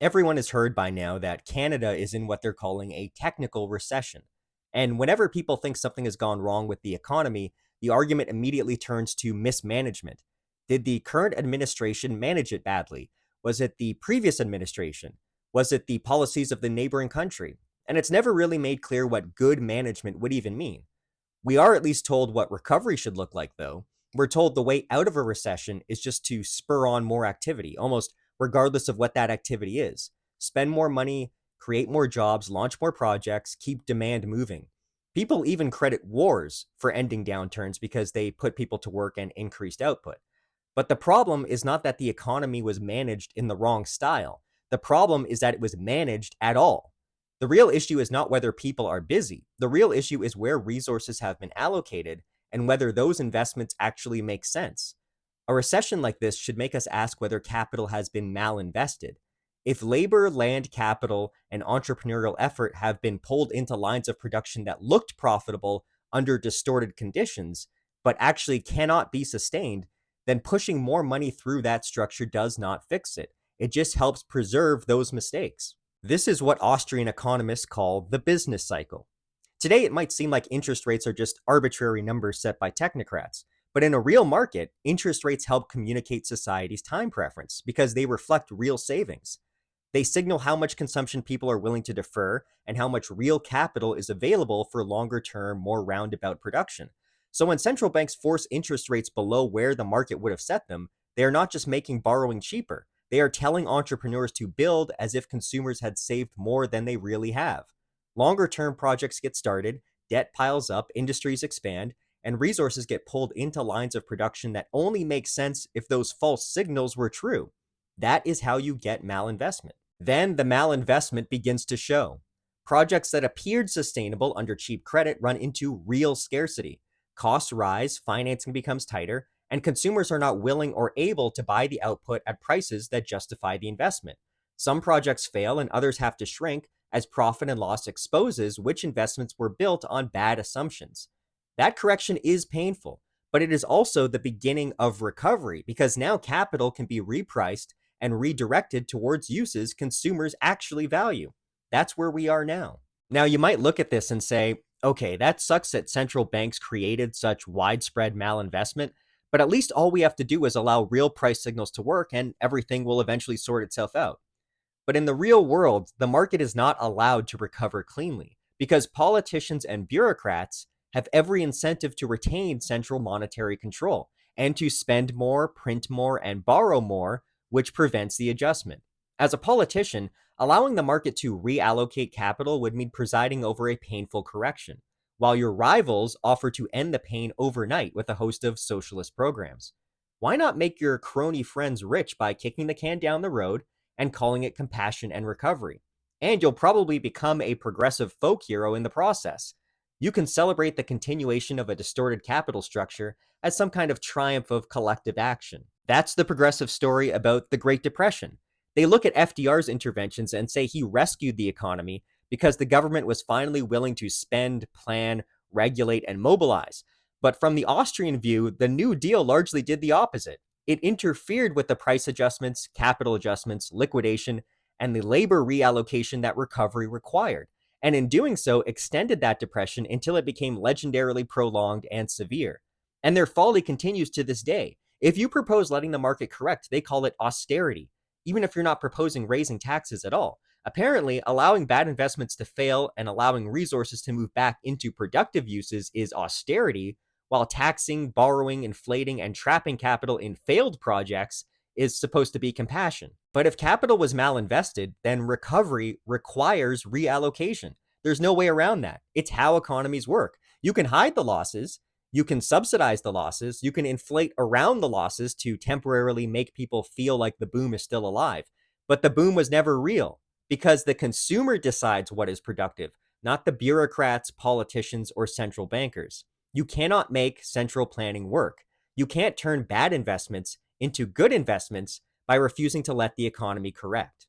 Everyone has heard by now that Canada is in what they're calling a technical recession. And whenever people think something has gone wrong with the economy, the argument immediately turns to mismanagement. Did the current administration manage it badly? Was it the previous administration? Was it the policies of the neighboring country? And it's never really made clear what good management would even mean. We are at least told what recovery should look like, though. We're told the way out of a recession is just to spur on more activity, almost regardless of what that activity is. Spend more money, create more jobs, launch more projects, keep demand moving. People even credit wars for ending downturns because they put people to work and increased output. But the problem is not that the economy was managed in the wrong style. The problem is that it was managed at all. The real issue is not whether people are busy. The real issue is where resources have been allocated and whether those investments actually make sense. A recession like this should make us ask whether capital has been malinvested. If labor, land, capital, and entrepreneurial effort have been pulled into lines of production that looked profitable under distorted conditions, but actually cannot be sustained, then pushing more money through that structure does not fix it. It just helps preserve those mistakes. This is what Austrian economists call the business cycle. Today, it might seem like interest rates are just arbitrary numbers set by technocrats, but in a real market, interest rates help communicate society's time preference because they reflect real savings. They signal how much consumption people are willing to defer and how much real capital is available for longer term, more roundabout production. So when central banks force interest rates below where the market would have set them, they are not just making borrowing cheaper. They are telling entrepreneurs to build as if consumers had saved more than they really have. Longer term projects get started, debt piles up, industries expand, and resources get pulled into lines of production that only make sense if those false signals were true. That is how you get malinvestment. Then the malinvestment begins to show. Projects that appeared sustainable under cheap credit run into real scarcity. Costs rise, financing becomes tighter, and consumers are not willing or able to buy the output at prices that justify the investment. Some projects fail and others have to shrink as profit and loss exposes which investments were built on bad assumptions. That correction is painful, but it is also the beginning of recovery because now capital can be repriced and redirected towards uses consumers actually value. That's where we are now. Now, you might look at this and say, okay, that sucks that central banks created such widespread malinvestment, but at least all we have to do is allow real price signals to work and everything will eventually sort itself out. But in the real world, the market is not allowed to recover cleanly because politicians and bureaucrats have every incentive to retain central monetary control and to spend more, print more, and borrow more, which prevents the adjustment. As a politician, allowing the market to reallocate capital would mean presiding over a painful correction, while your rivals offer to end the pain overnight with a host of socialist programs. Why not make your crony friends rich by kicking the can down the road and calling it compassion and recovery? And you'll probably become a progressive folk hero in the process. You can celebrate the continuation of a distorted capital structure as some kind of triumph of collective action. That's the progressive story about the Great Depression. They look at FDR's interventions and say he rescued the economy because the government was finally willing to spend, plan, regulate, and mobilize. But from the Austrian view, the New Deal largely did the opposite. It interfered with the price adjustments, capital adjustments, liquidation, and the labor reallocation that recovery required. And in doing so, extended that depression until it became legendarily prolonged and severe. And their folly continues to this day. If you propose letting the market correct, they call it austerity, even if you're not proposing raising taxes at all. Apparently, allowing bad investments to fail and allowing resources to move back into productive uses is austerity, while taxing, borrowing, inflating, and trapping capital in failed projects is supposed to be compassion. But if capital was malinvested, then recovery requires reallocation. There's no way around that. It's how economies work. You can hide the losses, you can subsidize the losses, you can inflate around the losses to temporarily make people feel like the boom is still alive. But the boom was never real because the consumer decides what is productive, not the bureaucrats, politicians, or central bankers. You cannot make central planning work. You can't turn bad investments into good investments by refusing to let the economy correct.